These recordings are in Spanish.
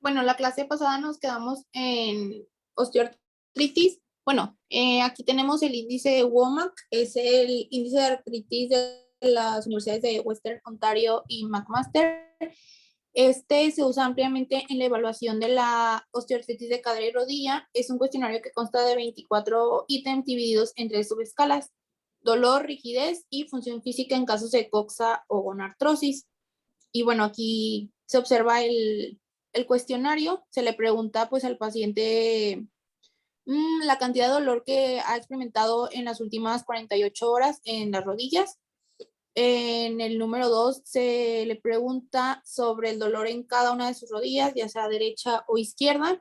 bueno, la clase pasada nos quedamos en osteoartritis. Bueno, aquí tenemos el índice de WOMAC, es el índice de artritis de las universidades de Western Ontario y McMaster. Este se usa ampliamente en la evaluación de la osteoartritis de cadera y rodilla. Es un cuestionario que consta de 24 ítems divididos en 3 subescalas: dolor, rigidez y función física en casos de coxa o gonartrosis. Y bueno, aquí se observa el cuestionario, se le pregunta pues al paciente la cantidad de dolor que ha experimentado en las últimas 48 horas en las rodillas. En el número 2 se le pregunta sobre el dolor en cada una de sus rodillas, ya sea derecha o izquierda.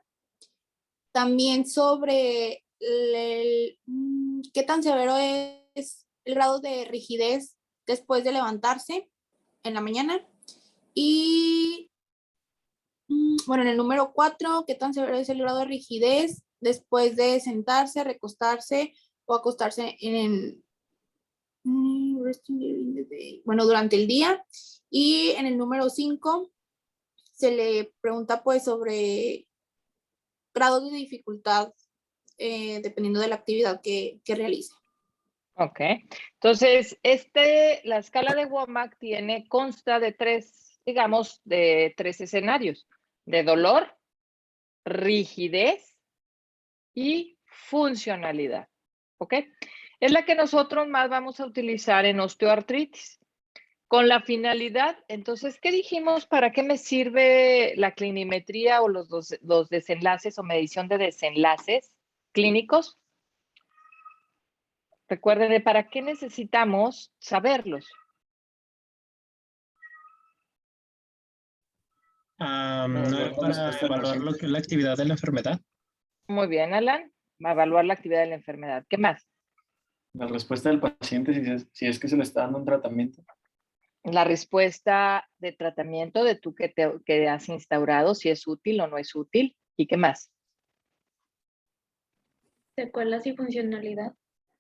También sobre qué tan severo es el grado de rigidez después de levantarse en la mañana. Y bueno, en el número 4, ¿qué tan severo es el grado de rigidez después de sentarse, recostarse o acostarse bueno, durante el día? Y en el número 5 se le pregunta pues sobre grados de dificultad dependiendo de la actividad que realice. Ok, entonces la escala de WOMAC consta de tres escenarios: de dolor, rigidez y funcionalidad. ¿Ok? Es la que nosotros más vamos a utilizar en osteoartritis. Con la finalidad, entonces, ¿qué dijimos? ¿Para qué me sirve la clinimetría o los desenlaces o medición de desenlaces clínicos? Recuerden, ¿para qué necesitamos saberlos? Para evaluar lo que es la actividad de la enfermedad. Muy bien, Alan. Va a evaluar la actividad de la enfermedad. ¿Qué más? La respuesta del paciente si es que se le está dando un tratamiento. La respuesta de tratamiento de tú que has instaurado, si es útil o no es útil. ¿Y qué más? Secuelas y funcionalidad.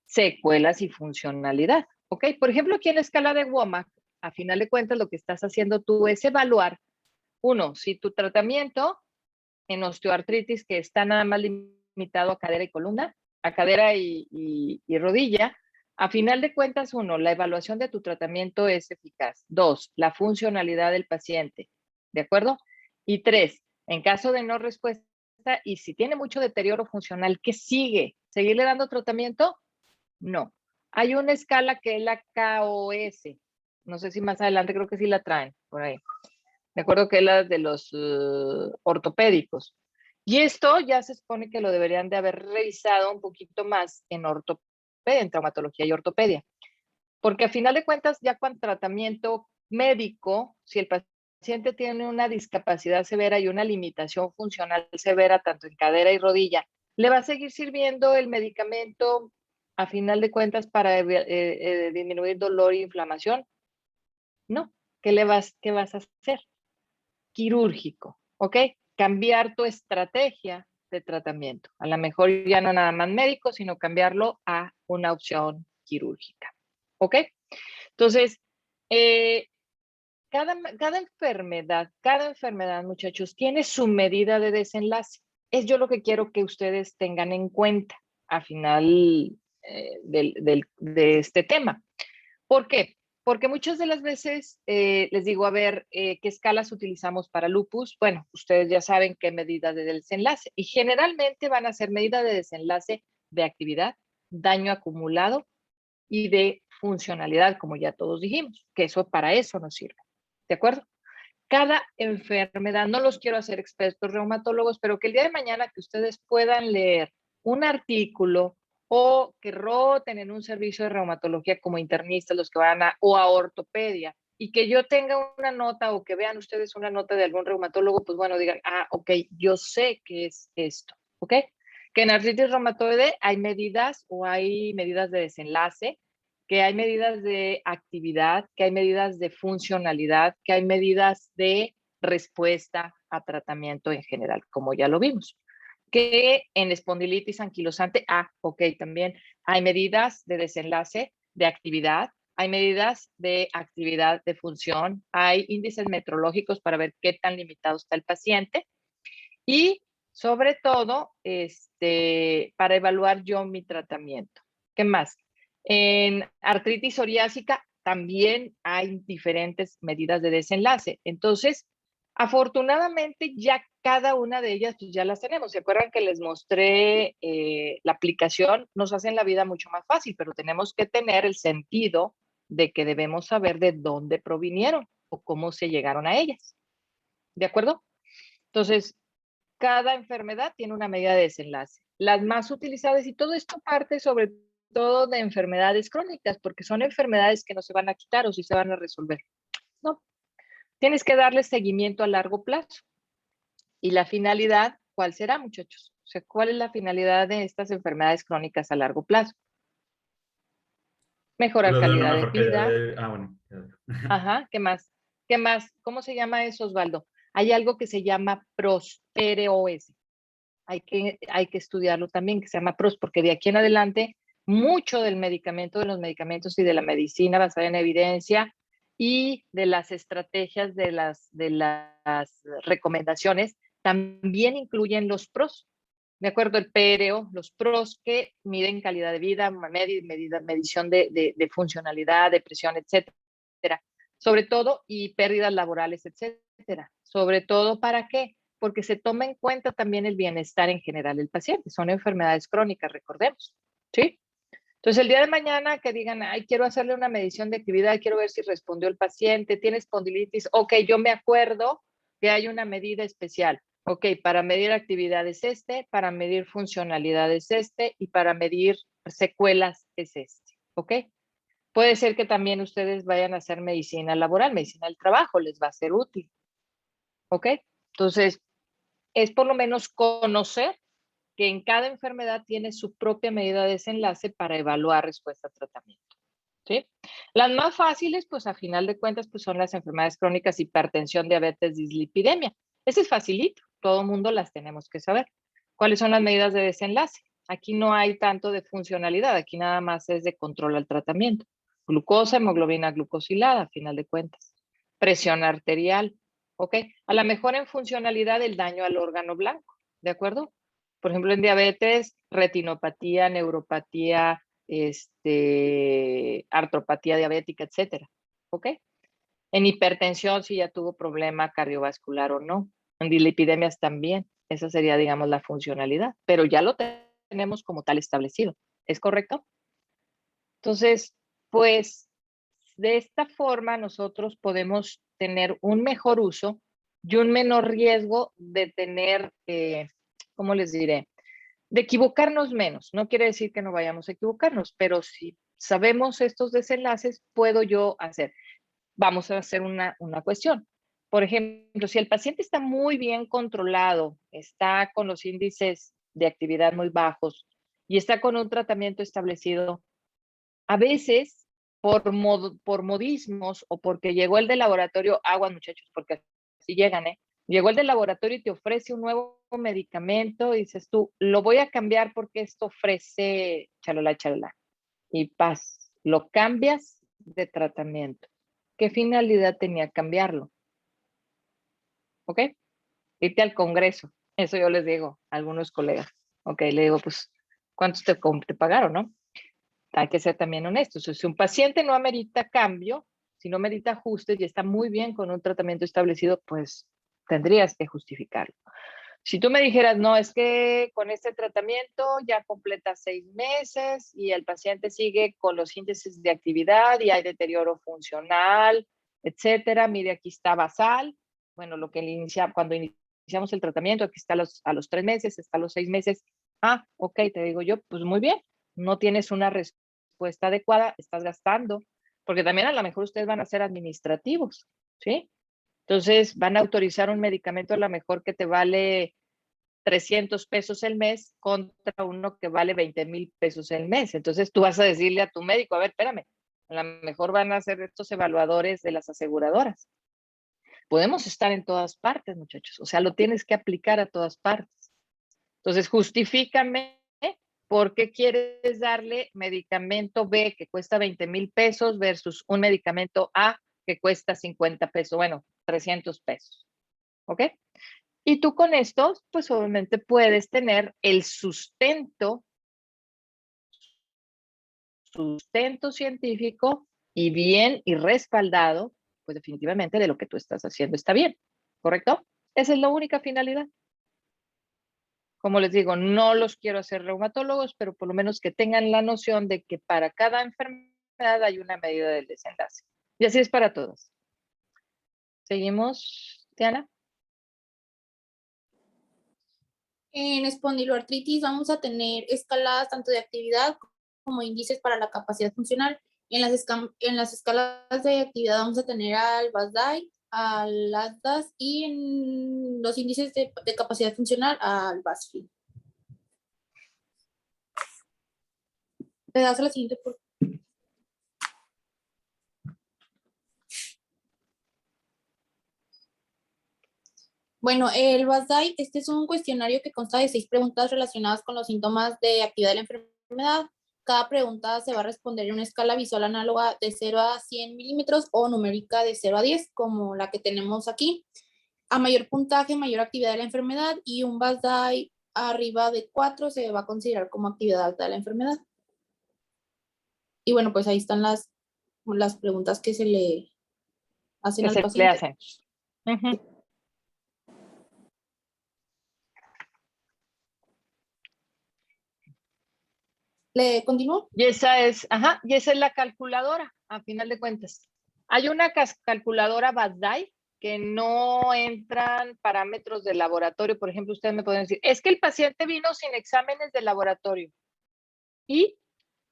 Secuelas y funcionalidad. ¿Ok? Por ejemplo, aquí en la escala de WOMAC, a final de cuentas, lo que estás haciendo tú es evaluar, uno, si tu tratamiento en osteoartritis, que está nada más limitado a cadera y columna, a cadera y rodilla, a final de cuentas, uno, la evaluación de tu tratamiento es eficaz. Dos, la funcionalidad del paciente. ¿De acuerdo? Y tres, en caso de no respuesta y si tiene mucho deterioro funcional, ¿qué sigue? ¿Seguirle dando tratamiento? No. Hay una escala que es la KOS. No sé si más adelante, creo que sí la traen por ahí. De acuerdo que es la de los ortopédicos. Y esto ya se supone que lo deberían de haber revisado un poquito más en ortopedia, en traumatología y ortopedia. Porque a final de cuentas, ya con tratamiento médico, si el paciente tiene una discapacidad severa y una limitación funcional severa, tanto en cadera y rodilla, le va a seguir sirviendo el medicamento a final de cuentas para disminuir dolor e inflamación. No. ¿Qué vas a hacer? Quirúrgico, ¿ok? Cambiar tu estrategia de tratamiento. A lo mejor ya no nada más médico, sino cambiarlo a una opción quirúrgica, ¿ok? Entonces, cada enfermedad, muchachos, tiene su medida de desenlace. Es yo lo que quiero que ustedes tengan en cuenta a final de este tema. ¿Por qué? Porque muchas de las veces les digo, a ver, ¿qué escalas utilizamos para lupus? Bueno, ustedes ya saben qué medida de desenlace y generalmente van a ser medidas de desenlace de actividad, daño acumulado y de funcionalidad, como ya todos dijimos, que eso para eso nos sirve. ¿De acuerdo? Cada enfermedad, no los quiero hacer expertos reumatólogos, pero que el día de mañana que ustedes puedan leer un artículo o que roten en un servicio de reumatología como internistas, los que van o a ortopedia, y que yo tenga una nota o que vean ustedes una nota de algún reumatólogo, pues bueno, digan, ok, yo sé qué es esto, ¿ok? Que en artritis reumatoide hay medidas o hay medidas de desenlace, que hay medidas de actividad, que hay medidas de funcionalidad, que hay medidas de respuesta a tratamiento en general, como ya lo vimos. Que en espondilitis anquilosante, ok, también hay medidas de desenlace de actividad, hay medidas de actividad de función, hay índices metrológicos para ver qué tan limitado está el paciente. Y sobre todo, para evaluar yo mi tratamiento. ¿Qué más? En artritis psoriásica también hay diferentes medidas de desenlace. Entonces, afortunadamente ya cada una de ellas pues ya las tenemos. ¿Se acuerdan que les mostré la aplicación? Nos hacen la vida mucho más fácil, pero tenemos que tener el sentido de que debemos saber de dónde provinieron o cómo se llegaron a ellas. ¿De acuerdo? Entonces, cada enfermedad tiene una medida de desenlace. Las más utilizadas, y todo esto parte sobre todo de enfermedades crónicas, porque son enfermedades que no se van a quitar o si se van a resolver. No, tienes que darle seguimiento a largo plazo. ¿Y la finalidad cuál será, muchachos? O sea, ¿cuál es la finalidad de estas enfermedades crónicas a largo plazo? Mejorar Pero de una calidad de mejor calidad vida. de... Ah, bueno. Ajá, ¿qué más? ¿Qué más? ¿Cómo se llama eso, Osvaldo? Hay algo que se llama PROS. Hay que estudiarlo también, que se llama PROS, porque de aquí en adelante mucho del medicamento, de los medicamentos y de la medicina basada en evidencia y de las estrategias de las recomendaciones también incluyen los PROS. De acuerdo, el PRO, los PROS que miden calidad de vida, medición de funcionalidad, depresión, etcétera. Sobre todo, y pérdidas laborales, etcétera. Sobre todo, ¿para qué? Porque se toma en cuenta también el bienestar en general del paciente. Son enfermedades crónicas, recordemos, ¿sí? Entonces, el día de mañana que digan, ay, quiero hacerle una medición de actividad, quiero ver si respondió el paciente, tiene espondilitis, ok, yo me acuerdo que hay una medida especial. Ok, para medir actividad es para medir funcionalidad es y para medir secuelas es ¿ok? Puede ser que también ustedes vayan a hacer medicina laboral, medicina del trabajo, les va a ser útil, ¿ok? Entonces, es por lo menos conocer que en cada enfermedad tiene su propia medida de desenlace para evaluar respuesta a tratamiento, ¿sí? Las más fáciles, pues a final de cuentas, pues son las enfermedades crónicas, hipertensión, diabetes, dislipidemia. Ese es facilito, todo el mundo las tenemos que saber. ¿Cuáles son las medidas de desenlace? Aquí no hay tanto de funcionalidad, aquí nada más es de control al tratamiento. Glucosa, hemoglobina glucosilada, a final de cuentas. Presión arterial, ¿ok? A lo mejor en funcionalidad el daño al órgano blanco, ¿de acuerdo? Por ejemplo, en diabetes, retinopatía, neuropatía, artropatía diabética, etcétera, ¿ok? En hipertensión, si ya tuvo problema cardiovascular o no. En dislipidemias también. Esa sería, digamos, la funcionalidad, pero ya lo tenemos como tal establecido. ¿Es correcto? Entonces, pues, de esta forma nosotros podemos tener un mejor uso y un menor riesgo de tener, ¿cómo les diré? De equivocarnos menos. No quiere decir que no vayamos a equivocarnos, pero si sabemos estos desenlaces, puedo yo hacer. Vamos a hacer una cuestión. Por ejemplo, si el paciente está muy bien controlado, está con los índices de actividad muy bajos y está con un tratamiento establecido, a veces por modismos o porque llegó el de laboratorio, aguas muchachos, porque así llegan, ¿eh? Llegó el de laboratorio y te ofrece un nuevo medicamento y dices tú, lo voy a cambiar porque esto ofrece chalala, chalala. Y paz, lo cambias de tratamiento. ¿Qué finalidad tenía cambiarlo? ¿Ok? Irte al Congreso. Eso yo les digo a algunos colegas. Ok, le digo, pues, ¿cuántos te pagaron, no? Hay que ser también honestos. Si un paciente no amerita cambio, si no amerita ajustes y está muy bien con un tratamiento establecido, pues tendrías que justificarlo. Si tú me dijeras, no, es que con este tratamiento ya completa 6 meses y el paciente sigue con los índices de actividad y hay deterioro funcional, etcétera, mire, aquí está basal, bueno, lo que cuando iniciamos el tratamiento, aquí está a los 3 meses, está a los 6 meses, ok, te digo yo, pues muy bien, no tienes una respuesta adecuada, estás gastando, porque también a lo mejor ustedes van a ser administrativos, ¿sí? Entonces van a autorizar un medicamento a lo mejor que te vale 300 pesos el mes contra uno que vale 20,000 pesos el mes. Entonces tú vas a decirle a tu médico, a ver, espérame, a lo mejor van a ser estos evaluadores de las aseguradoras. Podemos estar en todas partes, muchachos. O sea, lo tienes que aplicar a todas partes. Entonces, justifícame por qué quieres darle medicamento B que cuesta 20,000 pesos versus un medicamento A que cuesta 50 pesos, bueno, 300 pesos. ¿Ok? Y tú con esto, pues obviamente puedes tener el sustento científico y bien y respaldado, pues definitivamente de lo que tú estás haciendo está bien, ¿correcto? Esa es la única finalidad. Como les digo, no los quiero hacer reumatólogos, pero por lo menos que tengan la noción de que para cada enfermedad hay una medida del desenlace. Y así es para todas. ¿Seguimos, Diana? En espondiloartritis vamos a tener escalas tanto de actividad como índices para la capacidad funcional. En las escalas de actividad vamos a tener al BASDAI, al ASDAS y en los índices de capacidad funcional al BASFI. ¿Le das a la siguiente, por favor? Bueno, el BASDAI, este es un cuestionario que consta de 6 preguntas relacionadas con los síntomas de actividad de la enfermedad. Cada pregunta se va a responder en una escala visual análoga de 0 a 100 milímetros o numérica de 0 a 10, como la que tenemos aquí. A mayor puntaje, mayor actividad de la enfermedad, y un BASDAI arriba de 4 se va a considerar como actividad alta de la enfermedad. Y bueno, pues ahí están las preguntas que se le hacen al Le paciente. hacen. Ujú. ¿Le continúo? Y esa es la calculadora, a final de cuentas. Hay una calculadora BASDAI que no entran parámetros de laboratorio. Por ejemplo, ustedes me pueden decir, es que el paciente vino sin exámenes de laboratorio. Y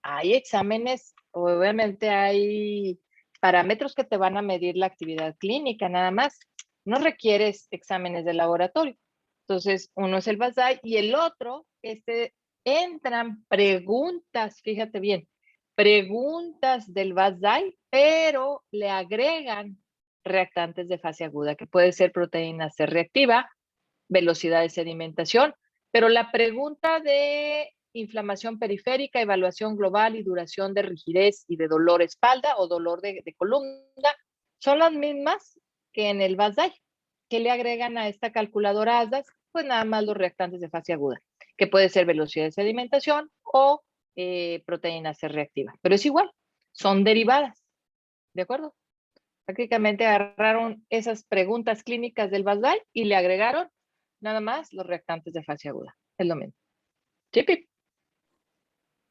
hay exámenes, obviamente hay parámetros que te van a medir la actividad clínica, nada más. No requieres exámenes de laboratorio. Entonces, uno es el BASDAI y el otro, entran preguntas, fíjate bien, preguntas del BASDAI, pero le agregan reactantes de fase aguda, que puede ser proteína C reactiva, velocidad de sedimentación, pero la pregunta de inflamación periférica, evaluación global y duración de rigidez y de dolor espalda o dolor de columna son las mismas que en el BASDAI. ¿Qué le agregan a esta calculadora ASDAS? Pues nada más los reactantes de fase aguda, que puede ser velocidad de sedimentación o proteína C reactiva. Pero es igual, son derivadas, ¿de acuerdo? Prácticamente agarraron esas preguntas clínicas del BASDAI y le agregaron nada más los reactantes de fase aguda. Es lo mismo. ¿Sí, Pip?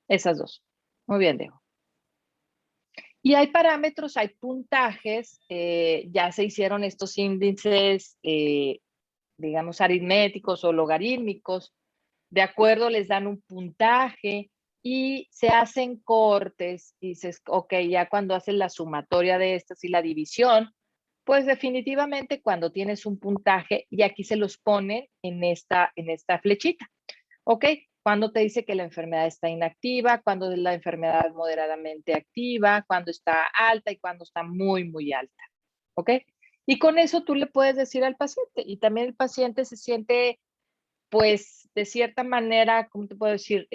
Esas dos. Muy bien, Diego. Y hay parámetros, hay puntajes, ya se hicieron estos índices, digamos, aritméticos o logarítmicos. De acuerdo, les dan un puntaje y se hacen cortes y dices, ok, ya cuando haces la sumatoria de estas y la división, pues definitivamente cuando tienes un puntaje y aquí se los ponen en esta flechita. ¿Ok? Cuando te dice que la enfermedad está inactiva, cuando la enfermedad es moderadamente activa, cuando está alta y cuando está muy, muy alta. ¿Ok? Y con eso tú le puedes decir al paciente y también el paciente se siente, pues, de cierta manera, ¿cómo te puedo decir?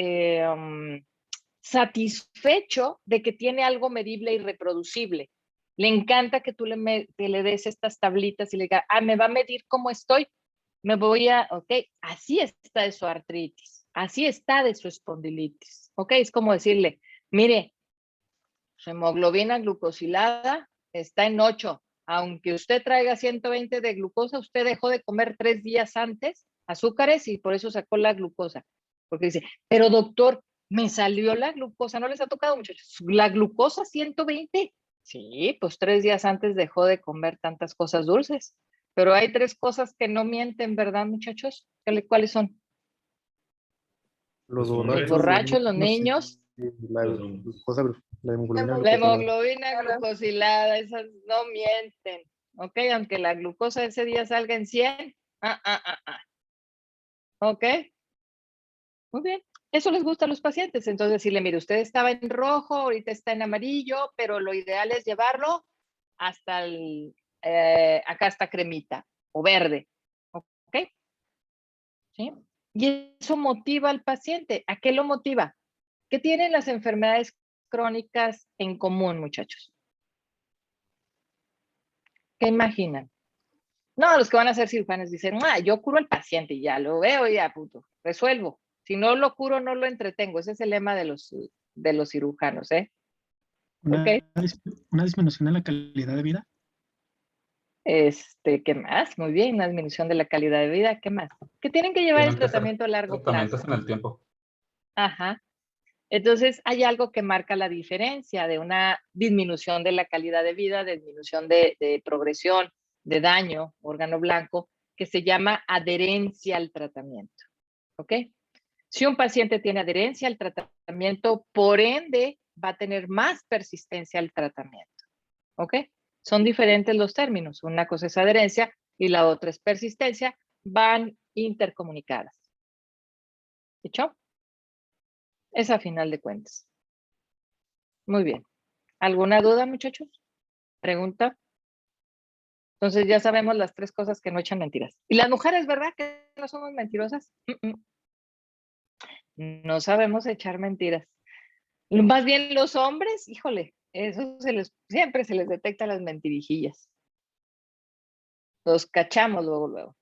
Satisfecho de que tiene algo medible y reproducible. Le encanta que tú que le des estas tablitas y le digas, me va a medir cómo estoy. Ok, así está de su artritis, así está de su espondilitis. Ok, es como decirle, mire, su hemoglobina glucosilada está en 8. Aunque usted traiga 120 de glucosa, usted dejó de comer 3 días antes azúcares y por eso sacó la glucosa. Porque dice, pero doctor, me salió la glucosa, ¿no les ha tocado, muchachos? La glucosa 120. Sí, pues 3 días antes dejó de comer tantas cosas dulces. Pero hay 3 cosas que no mienten, ¿verdad, muchachos? ¿Cuáles son? Los Los borrachos, borrachos, los niños. la glucosa, la hemoglobina La glucosilada. hemoglobina glucosilada, esas no mienten. Ok, aunque la glucosa ese día salga en 100. Ok, muy bien. Eso les gusta a los pacientes. Entonces, decirle, mire, usted estaba en rojo, ahorita está en amarillo, pero lo ideal es llevarlo hasta acá está cremita o verde. Ok, ¿sí? Y eso motiva al paciente. ¿A qué lo motiva? ¿Qué tienen las enfermedades crónicas en común, muchachos? ¿Qué imaginan? No, los que van a ser cirujanos dicen, yo curo al paciente y ya lo veo y ya, punto, resuelvo. Si no lo curo, no lo entretengo. Ese es el lema de los cirujanos, ¿eh? Una, ¿Ok? una disminución de la calidad de vida. ¿Qué más? Muy bien, una disminución de la calidad de vida. ¿Qué más? Que tienen que llevar el Tienen que ser tratamiento a largo plazo. tratamientos en el tiempo. Ajá. Entonces, hay algo que marca la diferencia de una disminución de la calidad de vida, de disminución de progresión, de daño, órgano blanco, que se llama adherencia al tratamiento. ¿Ok? Si un paciente tiene adherencia al tratamiento, por ende, va a tener más persistencia al tratamiento. ¿Ok? Son diferentes los términos. Una cosa es adherencia y la otra es persistencia. Van intercomunicadas. ¿Hecho? Es a final de cuentas. Muy bien. ¿Alguna duda, muchachos? ¿Pregunta? Entonces ya sabemos las 3 cosas que no echan mentiras. ¿Y las mujeres, verdad que no somos mentirosas? No sabemos echar mentiras. Más bien los hombres, híjole, eso siempre se les detecta las mentirijillas. Los cachamos luego.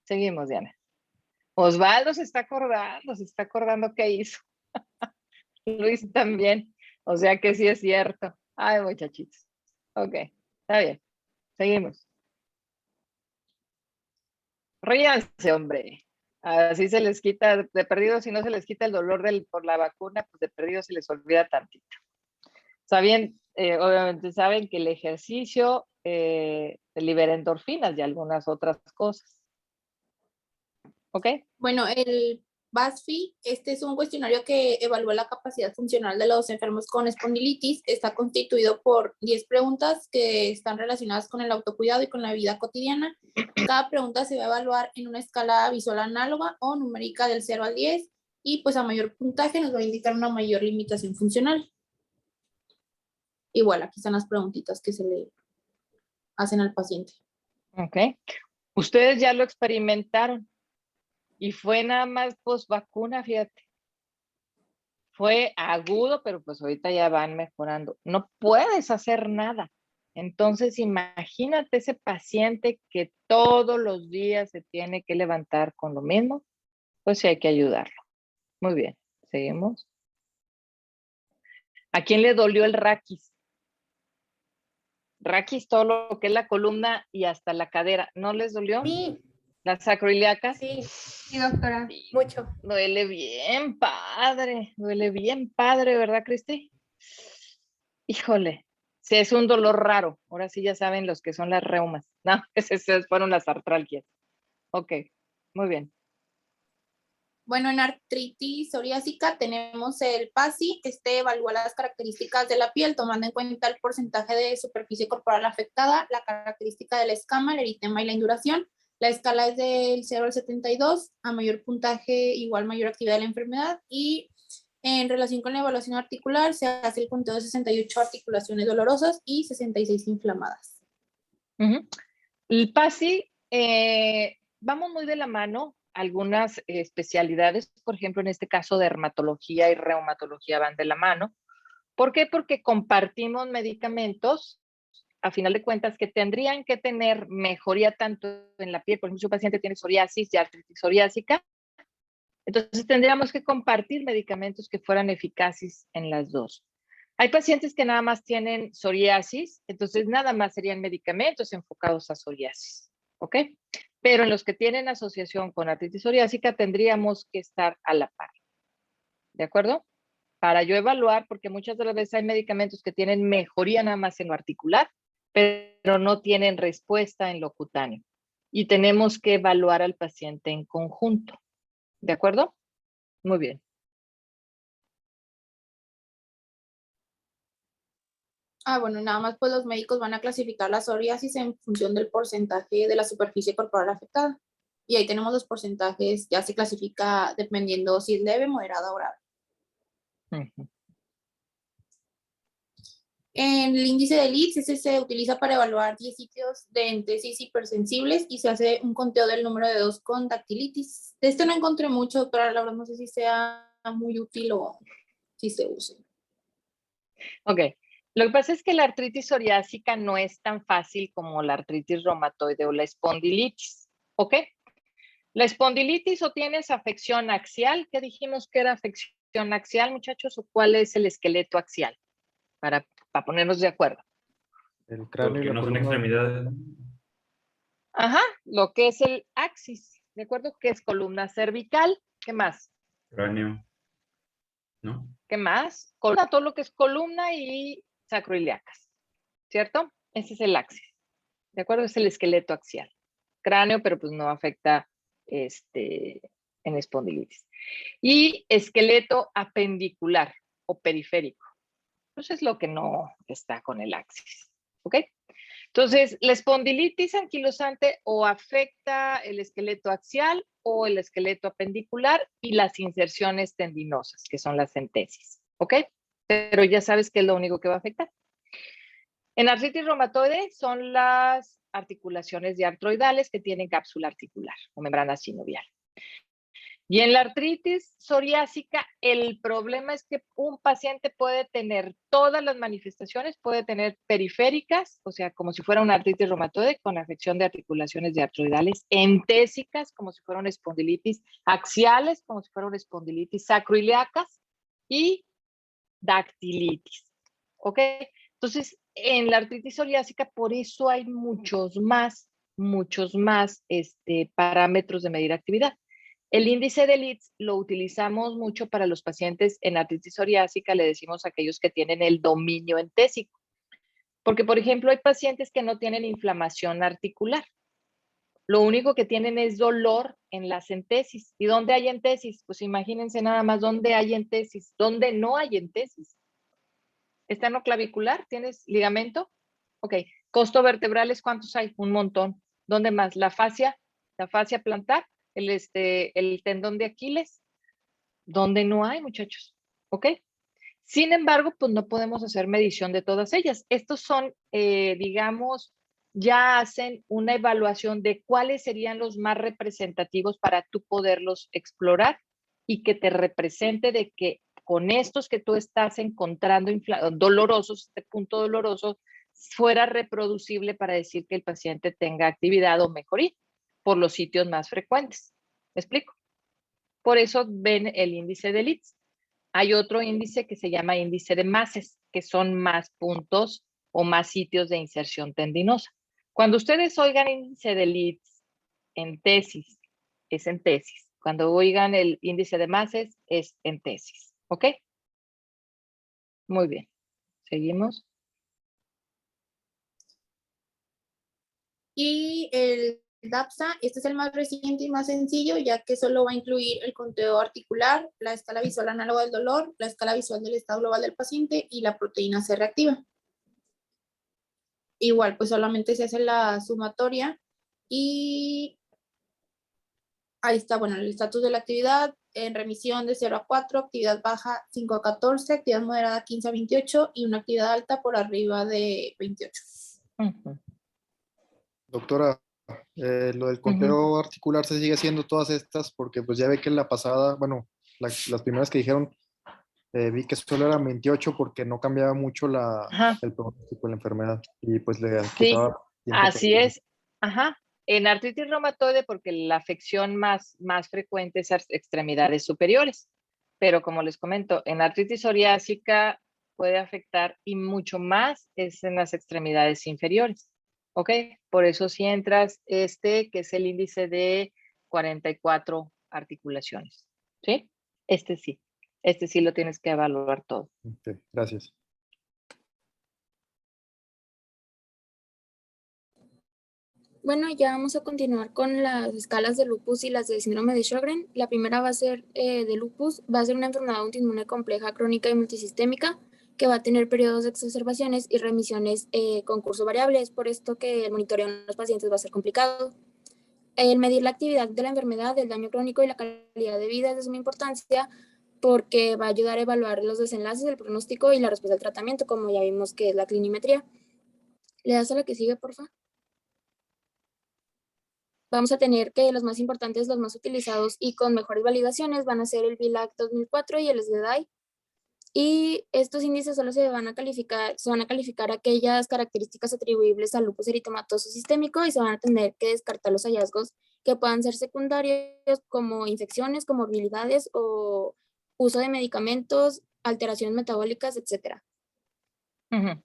Seguimos, Diana. Osvaldo se está acordando qué hizo. Luis también. O sea que sí es cierto. Ay, muchachitos. Ok, está bien. Seguimos. Ríanse, hombre. Así se les quita, de perdido, si no se les quita el dolor por la vacuna, pues de perdido se les olvida tantito. Obviamente saben que el ejercicio libera endorfinas y algunas otras cosas. ¿Ok? Bueno, el BuzzFeed, este es un cuestionario que evalúa la capacidad funcional de los enfermos con espondilitis. Está constituido por 10 preguntas que están relacionadas con el autocuidado y con la vida cotidiana. Cada pregunta se va a evaluar en una escala visual análoga o numérica del 0 al 10 y pues a mayor puntaje nos va a indicar una mayor limitación funcional. Igual, aquí están las preguntitas que se le hacen al paciente. Ok. Ustedes ya lo experimentaron y fue nada más post vacuna, fíjate. Fue agudo, pero pues ahorita ya van mejorando. No puedes hacer nada. Entonces, imagínate ese paciente que todos los días se tiene que levantar con lo mismo, pues sí hay que ayudarlo. Muy bien, seguimos. ¿A quién le dolió el raquis? Raquis, todo lo que es la columna y hasta la cadera, ¿no les dolió? Sí, Las sacroiliacas. sí, doctora, mucho. Duele bien padre, ¿verdad, Cristi? Híjole, sí, es un dolor raro. Ahora sí ya saben los que son las reumas. No, esas fueron las artralgias. Ok, muy bien. Bueno, en artritis psoriásica tenemos el PASI. Este evalúa las características de la piel, tomando en cuenta el porcentaje de superficie corporal afectada, la característica de la escama, el eritema y la induración. La escala es del 0 al 72, a mayor puntaje igual mayor actividad de la enfermedad. Y en relación con la evaluación articular, se hace el conteo de 68 articulaciones dolorosas y 66 inflamadas. El PASI, vamos muy de la mano. Algunas especialidades, por ejemplo, en este caso dermatología y reumatología van de la mano. ¿Por qué? Porque compartimos medicamentos, a final de cuentas, que tendrían que tener mejoría tanto en la piel. Por ejemplo, si un paciente tiene psoriasis y artritis psoriásica, entonces tendríamos que compartir medicamentos que fueran eficaces en las dos. Hay pacientes que nada más tienen psoriasis, entonces nada más serían medicamentos enfocados a psoriasis, ¿ok? Pero en los que tienen asociación con artritis psoriásica tendríamos que estar a la par, ¿de acuerdo? Para yo evaluar, porque muchas de las veces hay medicamentos que tienen mejoría nada más en lo articular, pero no tienen respuesta en lo cutáneo. Y tenemos que evaluar al paciente en conjunto, ¿de acuerdo? Muy bien. Bueno, nada más pues los médicos van a clasificar la psoriasis en función del porcentaje de la superficie corporal afectada. Y ahí tenemos los porcentajes, ya se clasifica dependiendo si es leve, moderada o grave. En el índice de Leeds, ese se utiliza para evaluar 10 sitios de entesis hipersensibles y se hace un conteo del número de 2 con dactilitis. De este no encontré mucho, pero la verdad no sé si sea muy útil o si se use. Ok. Lo que pasa es que la artritis psoriásica no es tan fácil como la artritis reumatoide o la espondilitis, ¿ok? La espondilitis o tienes afección axial, ¿qué dijimos que era afección axial, muchachos? ¿O cuál es el esqueleto axial? Para ponernos de acuerdo. El cráneo y Porque la no son columna. extremidades. Ajá, lo que es el axis, ¿de acuerdo? Que es columna cervical, ¿qué más? Cráneo. ¿No? ¿Qué más? Columna, todo lo que es columna y sacroiliacas, ¿cierto? Ese es el axis, ¿de acuerdo? Es el esqueleto axial. Cráneo, pero pues no afecta en espondilitis. Y esqueleto apendicular o periférico. Pues es lo que no está con el axis, ¿ok? Entonces, la espondilitis anquilosante o afecta el esqueleto axial o el esqueleto apendicular y las inserciones tendinosas, que son las entesis, ¿ok? Pero ya sabes que es lo único que va a afectar. En artritis reumatoide son las articulaciones diartroidales que tienen cápsula articular o membrana sinovial. Y en la artritis psoriásica, el problema es que un paciente puede tener todas las manifestaciones, puede tener periféricas, o sea, como si fuera una artritis reumatoide con afección de articulaciones diartroidales, entésicas, como si fuera una espondilitis, axiales, como si fuera una espondilitis sacroiliacas, y dactilitis, ¿ok? Entonces, en la artritis psoriásica, por eso hay muchos más parámetros de medir actividad. El índice de Leeds lo utilizamos mucho para los pacientes en artritis psoriásica, le decimos a aquellos que tienen el dominio entésico. Porque, por ejemplo, hay pacientes que no tienen inflamación articular. Lo único que tienen es dolor en las entesis. ¿Y dónde hay entesis? Pues imagínense nada más dónde hay entesis, dónde no hay entesis. ¿Esternoclavicular? ¿Tienes ligamento? Ok. ¿Costovertebrales cuántos hay? Un montón. ¿Dónde más? La fascia plantar, el tendón de Aquiles, donde no hay, muchachos, ¿ok? Sin embargo, pues no podemos hacer medición de todas ellas. Estos son, digamos, ya hacen una evaluación de cuáles serían los más representativos para tú poderlos explorar y que te represente de que con estos que tú estás encontrando dolorosos, este punto doloroso, fuera reproducible para decir que el paciente tenga actividad o mejoría por los sitios más frecuentes. ¿Me explico? Por eso ven el índice de Leeds. Hay otro índice que se llama índice de Masses, que son más puntos o más sitios de inserción tendinosa. Cuando ustedes oigan índice de Leeds en tesis, es en tesis. Cuando oigan el índice de Masses, es en tesis. ¿Ok? Muy bien. Seguimos. Y el DAPSA, este es el más reciente y más sencillo, ya que solo va a incluir el conteo articular, la escala visual análoga del dolor, la escala visual del estado global del paciente y la proteína C reactiva. Igual, pues solamente se hace la sumatoria y ahí está, bueno, el estatus de la actividad en remisión de 0 a 4, actividad baja 5 a 14, actividad moderada 15 a 28 y una actividad alta por arriba de 28. Doctora, lo del conteo articular se sigue haciendo todas estas porque pues ya ve que en la pasada, bueno, las primeras que dijeron, vi que solo eran 28 porque no cambiaba mucho el pronóstico de la enfermedad y pues le quitaba tiempo. Así es. Ajá. En artritis reumatoide, porque la afección más frecuente es extremidades superiores. Pero como les comento, en artritis psoriásica puede afectar y mucho más es en las extremidades inferiores. ¿Ok? Por eso si entras que es el índice de 44 articulaciones. ¿Sí? Sí. Sí lo tienes que evaluar todo. Okay, gracias. Bueno, ya vamos a continuar con las escalas de lupus y las de síndrome de Sjögren. La primera va a ser de lupus, va a ser una enfermedad autoinmune compleja, crónica y multisistémica que va a tener periodos de exacerbaciones y remisiones con curso variable. Es por esto que el monitoreo en los pacientes va a ser complicado. El medir la actividad de la enfermedad, el daño crónico y la calidad de vida es de suma importancia porque va a ayudar a evaluar los desenlaces, el pronóstico y la respuesta al tratamiento, como ya vimos que es la clinimetría. ¿Le das a la que sigue, por favor? Vamos a tener que los más importantes, los más utilizados y con mejores validaciones van a ser el VILAC 2004 y el SDDI. Y estos índices solo se van a calificar aquellas características atribuibles al lupus eritematoso sistémico y se van a tener que descartar los hallazgos que puedan ser secundarios como infecciones, comorbilidades o uso de medicamentos, alteraciones metabólicas, etc. Ujú.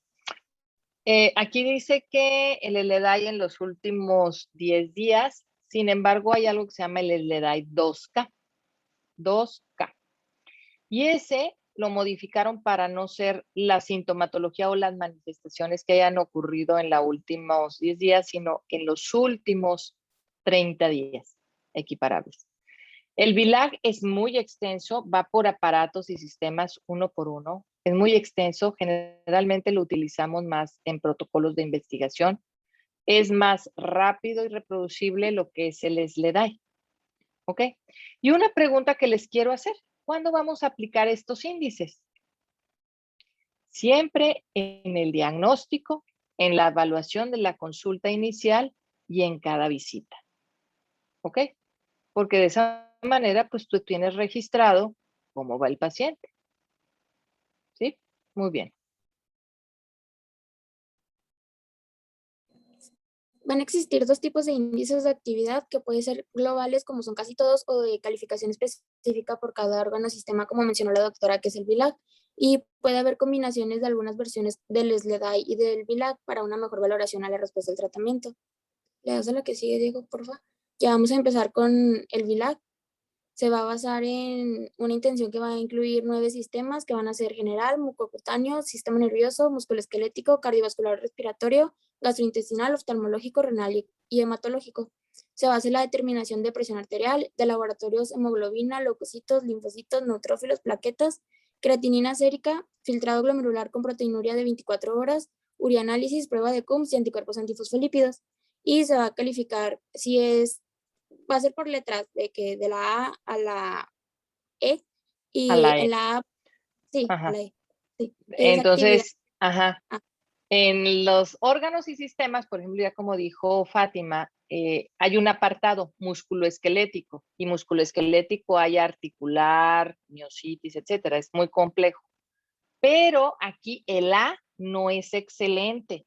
Aquí dice que el SLEDAI en los últimos 10 días, sin embargo, hay algo que se llama el SLEDAI 2K. 2K. Y ese lo modificaron para no ser la sintomatología o las manifestaciones que hayan ocurrido en los últimos 10 días, sino en los últimos 30 días, equiparables. El VILAG es muy extenso, va por aparatos y sistemas uno por uno. Es muy extenso, generalmente lo utilizamos más en protocolos de investigación. Es más rápido y reproducible lo que es el SLEDAI. ¿Ok? Y una pregunta que les quiero hacer. ¿Cuándo vamos a aplicar estos índices? Siempre en el diagnóstico, en la evaluación de la consulta inicial y en cada visita. ¿Ok? Porque de esa manera, pues tú tienes registrado cómo va el paciente. ¿Sí? Muy bien. Van a existir dos tipos de índices de actividad que pueden ser globales, como son casi todos, o de calificación específica por cada órgano o sistema, como mencionó la doctora, que es el VILAG. Y puede haber combinaciones de algunas versiones del SLEDAI y del VILAG para una mejor valoración a la respuesta del tratamiento. Le das a la que sigue, Diego, por favor. Ya vamos a empezar con el VILAG. Se va a basar en una intención que va a incluir 9 sistemas que van a ser general, mucocutáneo, sistema nervioso, musculoesquelético, cardiovascular respiratorio, gastrointestinal, oftalmológico, renal y hematológico. Se basa en la determinación de presión arterial, de laboratorios hemoglobina, leucocitos, linfocitos, neutrófilos, plaquetas, creatinina sérica, filtrado glomerular con proteinuria de 24 horas, urianálisis, prueba de Coombs y anticuerpos antifosfolípidos. Y se va a calificar si va a ser por letras de la A a la E y A la en E. la A, sí, a Ajá. la E. Sí, es actividad. Entonces, ajá. Ah. En los órganos y sistemas, por ejemplo, ya como dijo Fátima, hay un apartado musculoesquelético y musculoesquelético hay articular, miositis, etcétera. Es muy complejo. Pero aquí el A no es excelente,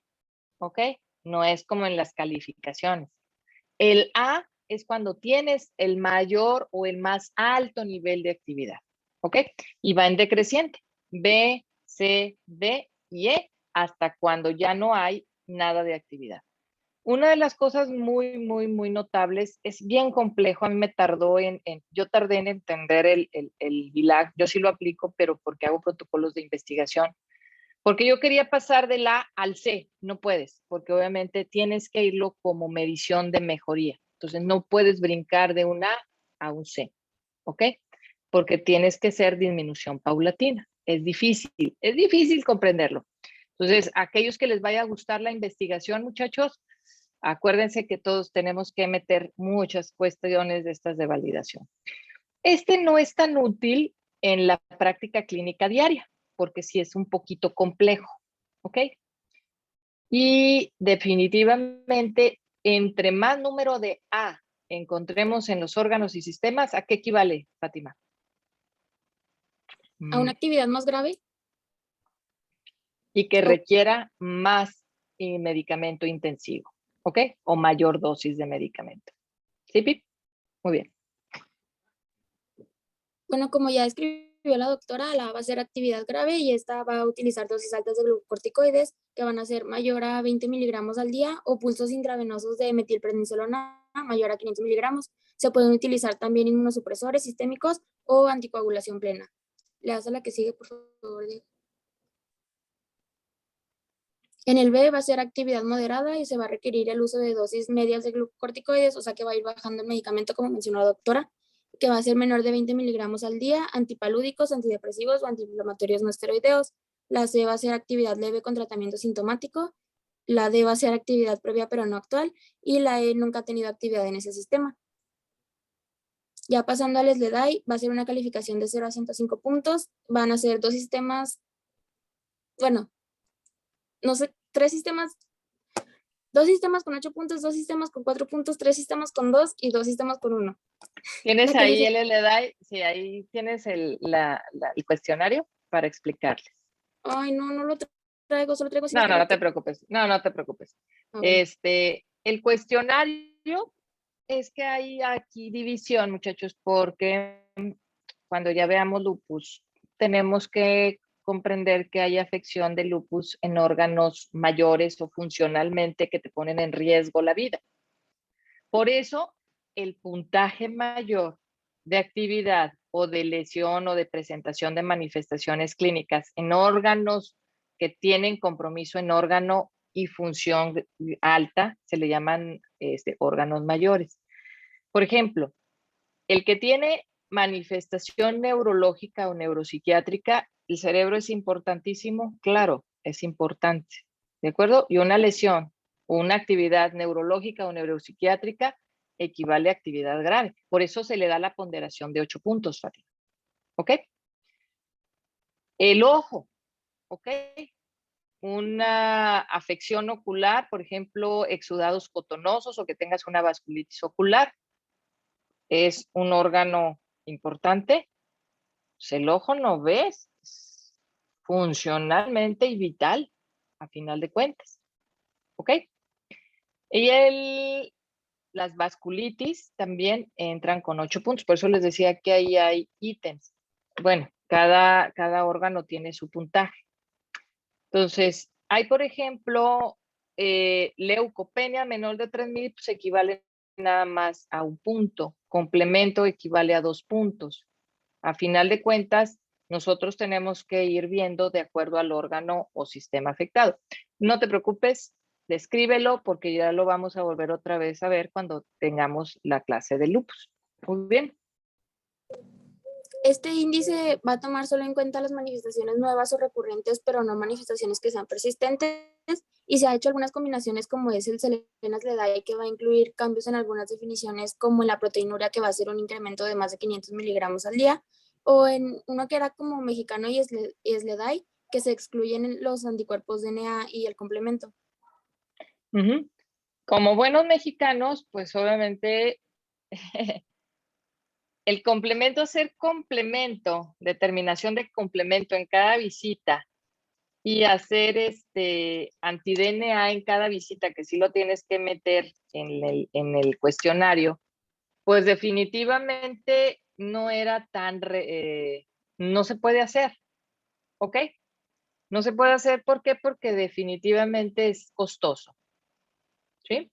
¿ok? No es como en las calificaciones. El A es cuando tienes el mayor o el más alto nivel de actividad, ¿ok? Y va en decreciente. B, C, D y E hasta cuando ya no hay nada de actividad. Una de las cosas muy, muy, muy notables, es bien complejo, a mí me tardó yo tardé en entender el VILAG, yo sí lo aplico, pero porque hago protocolos de investigación, porque yo quería pasar del A al C, no puedes, porque obviamente tienes que irlo como medición de mejoría, entonces no puedes brincar de un A a un C, ¿ok? Porque tienes que ser disminución paulatina, es difícil comprenderlo. Entonces, aquellos que les vaya a gustar la investigación, muchachos, acuérdense que todos tenemos que meter muchas cuestiones de estas de validación. Este no es tan útil en la práctica clínica diaria, porque sí es un poquito complejo, ¿ok? Y definitivamente, entre más número de A encontremos en los órganos y sistemas, ¿a qué equivale, Fátima? A una actividad más grave. Y que requiera más medicamento intensivo, ¿ok? O mayor dosis de medicamento. ¿Sí, Pip? Muy bien. Bueno, como ya escribió la doctora, la va a ser actividad grave y esta va a utilizar dosis altas de glucocorticoides que van a ser mayor a 20 miligramos al día o pulsos intravenosos de metilprednisolona mayor a 500 miligramos. Se pueden utilizar también inmunosupresores sistémicos o anticoagulación plena. Le das a la que sigue, por favor, Diego. En el B va a ser actividad moderada y se va a requerir el uso de dosis medias de glucocorticoides, o sea que va a ir bajando el medicamento, como mencionó la doctora, que va a ser menor de 20 miligramos al día, antipalúdicos, antidepresivos o antiinflamatorios no esteroideos. La C va a ser actividad leve con tratamiento sintomático. La D va a ser actividad previa pero no actual. Y la E nunca ha tenido actividad en ese sistema. Ya pasando al SLEDAI, va a ser una calificación de 0 a 105 puntos. Van a ser 2 sistemas, bueno, no sé, 2 sistemas con 8 puntos, 2 sistemas con 4 puntos, 3 sistemas con 2 y 2 sistemas con 1. ¿Tienes ahí el SLEDAI? Sí, ahí tienes el cuestionario para explicarles. Ay, no lo traigo, solo traigo... No, no te preocupes. No te preocupes. El cuestionario es que hay aquí división, muchachos, porque cuando ya veamos lupus, tenemos que comprender que hay afección de lupus en órganos mayores o funcionalmente que te ponen en riesgo la vida. Por eso, el puntaje mayor de actividad o de lesión o de presentación de manifestaciones clínicas en órganos que tienen compromiso en órgano y función alta, se le llaman órganos mayores. Por ejemplo, el que tiene manifestación neurológica o neuropsiquiátrica, el cerebro es importantísimo, claro, es importante, ¿de acuerdo? Y una lesión o una actividad neurológica o neuropsiquiátrica equivale a actividad grave. Por eso se le da la ponderación de 8 puntos, Fátima. ¿Ok? El ojo, ¿ok? Una afección ocular, por ejemplo, exudados cotonosos o que tengas una vasculitis ocular, es un órgano importante. Pues el ojo no ves, es funcionalmente y vital, a final de cuentas. ¿Ok? Y las vasculitis también entran con 8 puntos, por eso les decía que ahí hay ítems. Bueno, cada órgano tiene su puntaje. Entonces, hay, por ejemplo, leucopenia menor de 3,000, pues equivale nada más a 1 punto. Complemento equivale a 2 puntos. A final de cuentas, nosotros tenemos que ir viendo de acuerdo al órgano o sistema afectado. No te preocupes, descríbelo porque ya lo vamos a volver otra vez a ver cuando tengamos la clase de lupus. Muy bien. Este índice va a tomar solo en cuenta las manifestaciones nuevas o recurrentes, pero no manifestaciones que sean persistentes, y se ha hecho algunas combinaciones como es el Selena-Sleday, que va a incluir cambios en algunas definiciones como en la proteinuria, que va a ser un incremento de más de 500 miligramos al día, o en uno que era como mexicano y Sleday, que se excluyen los anticuerpos DNA y el complemento. Como buenos mexicanos, pues obviamente el complemento, ser complemento, determinación de complemento en cada visita y hacer anti-DNA en cada visita, que sí lo tienes que meter en el cuestionario, pues definitivamente no era tan, no se puede hacer, ¿ok? No se puede hacer, ¿por qué? Porque definitivamente es costoso, ¿sí?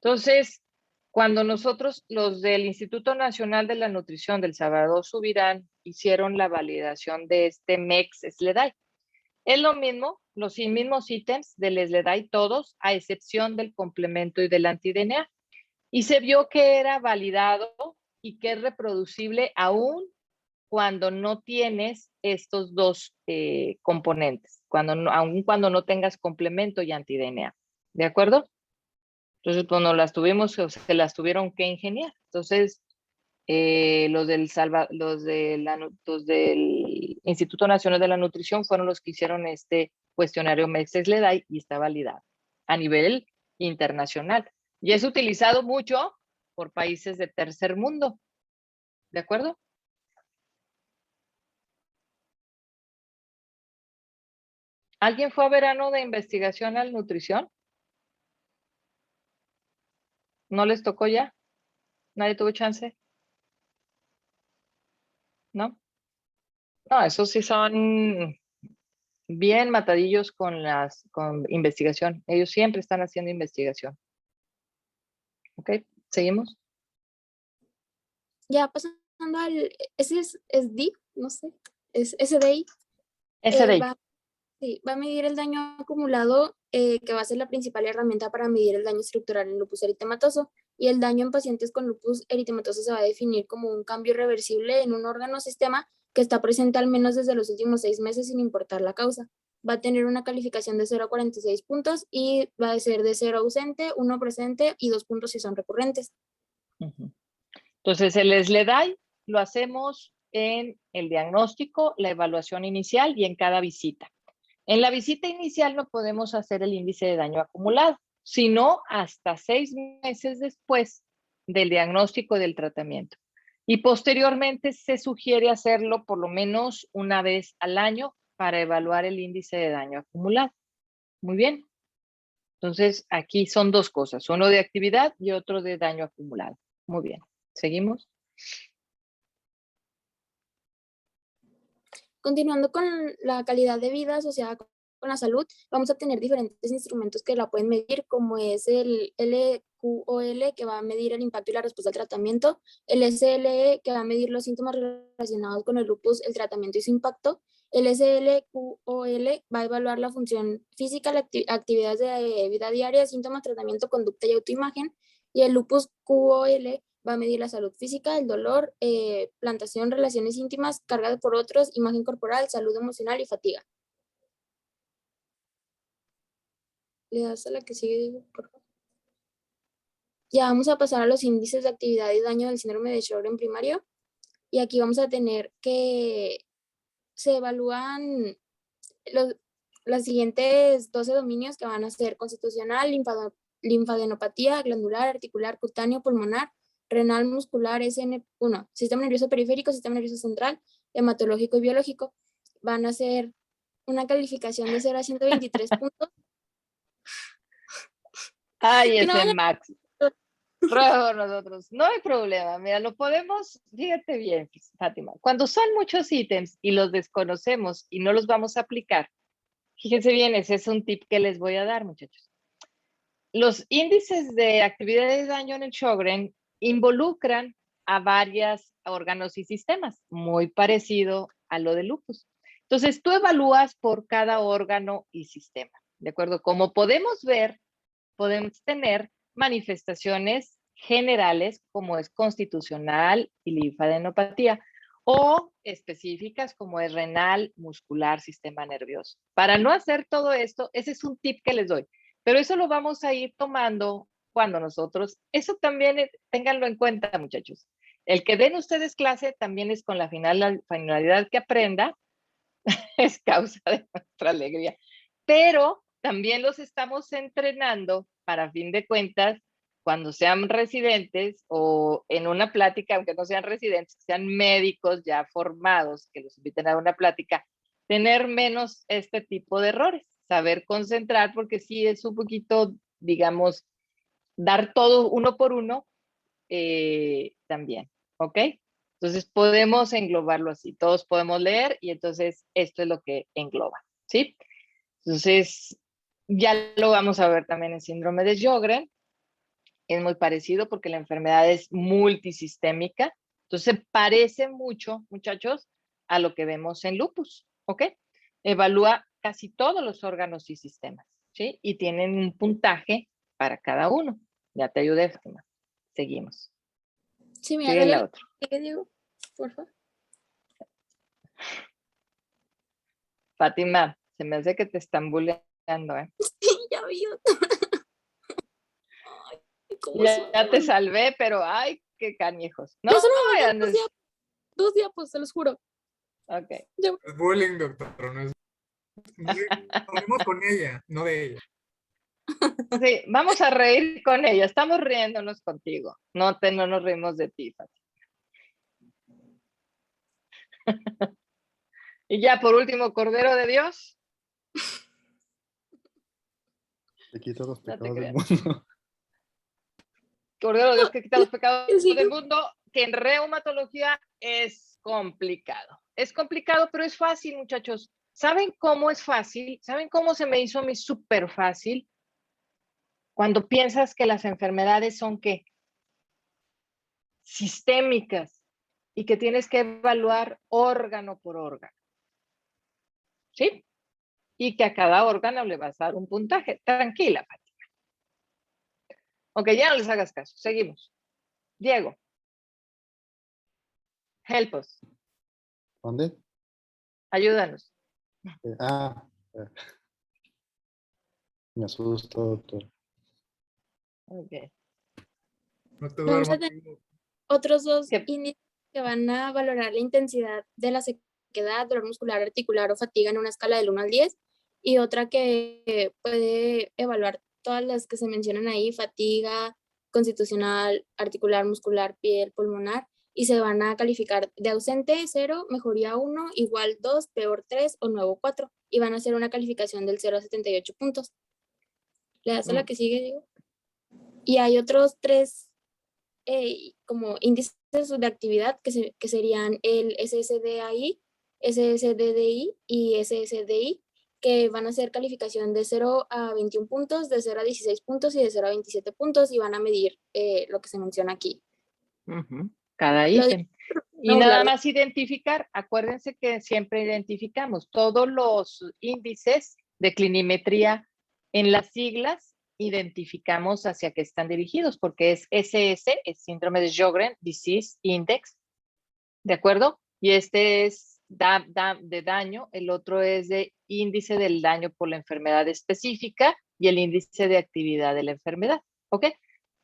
Entonces, cuando nosotros, los del Instituto Nacional de la Nutrición del Salvador Subirán, hicieron la validación de este MEX-SLEDAI, es lo mismo, los mismos ítems del SLEDAI todos, a excepción del complemento y del anti-DNA. Y se vio que era validado y que es reproducible aún cuando no tienes estos dos componentes, aún cuando no tengas complemento y anti-DNA. ¿De acuerdo? Entonces, pues nos las tuvimos, se las tuvieron que ingeniar. Entonces, los del Instituto Nacional de la Nutrición fueron los que hicieron este cuestionario MEX-SLEDAI y está validado a nivel internacional. Y es utilizado mucho por países de tercer mundo. ¿De acuerdo? ¿Alguien fue a verano de investigación al nutrición? ¿No les tocó ya? ¿Nadie tuvo chance? ¿No? No, esos sí son bien matadillos con investigación. Ellos siempre están haciendo investigación. ¿Ok? ¿Seguimos? Ya pasando al, ese es D, no sé, es SDI. SDI. Va a medir el daño acumulado, que va a ser la principal herramienta para medir el daño estructural en lupus eritematoso, y el daño en pacientes con lupus eritematoso se va a definir como un cambio irreversible en un órgano o sistema que está presente al menos desde los últimos 6 meses sin importar la causa. Va a tener una calificación de 0 a 46 puntos y va a ser de 0 ausente, 1 presente y 2 puntos si son recurrentes. Entonces, el SLEDAI lo hacemos en el diagnóstico, la evaluación inicial y en cada visita. En la visita inicial no podemos hacer el índice de daño acumulado, sino hasta 6 meses después del diagnóstico y del tratamiento. Y posteriormente se sugiere hacerlo por lo menos una vez al año para evaluar el índice de daño acumulado. Muy bien. Entonces, aquí son dos cosas, uno de actividad y otro de daño acumulado. Muy bien. ¿Seguimos? Continuando con la calidad de vida asociada con la salud, vamos a tener diferentes instrumentos que la pueden medir, como es el LQOL, que va a medir el impacto y la respuesta al tratamiento, el SLE, que va a medir los síntomas relacionados con el lupus, el tratamiento y su impacto, el SLQOL va a evaluar la función física, actividades de vida diaria, síntomas, tratamiento, conducta y autoimagen, y el lupus QOL va a medir la salud física, el dolor, plantación, relaciones íntimas, carga por otros, imagen corporal, salud emocional y fatiga. Le das a la que sigue, Diego, por favor. Ya vamos a pasar a los índices de actividad y daño del síndrome de Sjögren primario. Y aquí vamos a tener que se evalúan los siguientes 12 dominios que van a ser constitucional, linfadenopatía, glandular, articular, cutáneo, pulmonar, renal, muscular, SN1, sistema nervioso periférico, sistema nervioso central, hematológico y biológico. Van a ser una calificación de 0 a 123 puntos. Ay, Que no ese vayan- Max. Ruego nosotros. No hay problema. Mira, lo podemos, fíjate bien, Fátima. Cuando son muchos ítems y los desconocemos y no los vamos a aplicar, fíjense bien, ese es un tip que les voy a dar, muchachos. Los índices de actividad de daño en el Sjögren involucran a varios órganos y sistemas, muy parecido a lo de lupus. Entonces, tú evalúas por cada órgano y sistema, ¿de acuerdo? Como podemos ver, podemos tener manifestaciones generales como es constitucional y linfadenopatía o específicas como es renal, muscular, sistema nervioso. Para no hacer todo esto, ese es un tip que les doy, pero eso lo vamos a ir tomando cuando nosotros, eso también ténganlo en cuenta, muchachos. El que den ustedes clase también es con la finalidad que aprenda, es causa de nuestra alegría, pero también los estamos entrenando para, a fin de cuentas, cuando sean residentes o en una plática, aunque no sean residentes, sean médicos ya formados, que los inviten a una plática, tener menos este tipo de errores, saber concentrar, porque sí es un poquito, digamos, dar todo uno por uno también, ¿ok? Entonces podemos englobarlo así, todos podemos leer y entonces esto es lo que engloba, ¿sí? Entonces, ya lo vamos a ver también en síndrome de Sjögren. Es muy parecido porque la enfermedad es multisistémica. Entonces, se parece mucho, muchachos, a lo que vemos en lupus, ¿ok? Evalúa casi todos los órganos y sistemas, ¿sí? Y tienen un puntaje para cada uno. Ya te ayudé, Fátima. Seguimos. Sí, mira, Sigue la dale, otra. sigue, Diego, por favor. Fátima, se me hace que te están bulleando, ¿eh? Ya vi. Ay, ¿cómo Ya te son? salvé, pero ay, qué canijos. No, Ya solo me ya faltan no es- dos diapos, se los juro. Ok. Ya. Es bullying, doctor. No es... Hablemos con ella, no de ella. Sí, vamos a reír con ella. Estamos riéndonos contigo. No nos reímos de ti, Fátima. Y ya por último, Cordero de Dios. Te quito los No te pecados del creas. mundo. Cordero de Dios que quita los pecados Sí. del mundo, que en reumatología es complicado. Es complicado, pero es fácil, muchachos. ¿Saben cómo es fácil? ¿Saben cómo se me hizo a mí súper fácil? Cuando piensas que las enfermedades son ¿qué? Sistémicas y que tienes que evaluar órgano por órgano. ¿Sí? Y que a cada órgano le vas a dar un puntaje. Tranquila, Fátima. Ok, ya no les hagas caso. Seguimos. Diego. Help us. ¿Dónde? Ayúdanos. Eh, me asusto, doctor. Ok. No te Vamos a duermas. tener otros dos ¿Qué? índices que van a valorar la intensidad de la sequedad, dolor muscular, articular o fatiga en una escala del 1 al 10, y otra que puede evaluar todas las que se mencionan ahí: fatiga, constitucional, articular, muscular, piel, pulmonar, y se van a calificar de ausente 0, mejoría 1, igual 2, peor 3 o nuevo 4 y van a hacer una calificación del 0 a 78 puntos. ¿Le das a la que sigue, Diego? Y hay otros 3 como índices de actividad que serían el SSDAI, SSDDI y SSDI, que van a hacer calificación de 0 a 21 puntos, de 0 a 16 puntos y de 0 a 27 puntos y van a medir lo que se menciona aquí. Cada ítem. Y nada más identificar, acuérdense que siempre identificamos todos los índices de clinimetría en las siglas, identificamos hacia qué están dirigidos, porque es SS, es síndrome de Sjögren Disease Index, ¿de acuerdo? Y este es de daño, el otro es de índice del daño por la enfermedad específica y el índice de actividad de la enfermedad, ¿ok?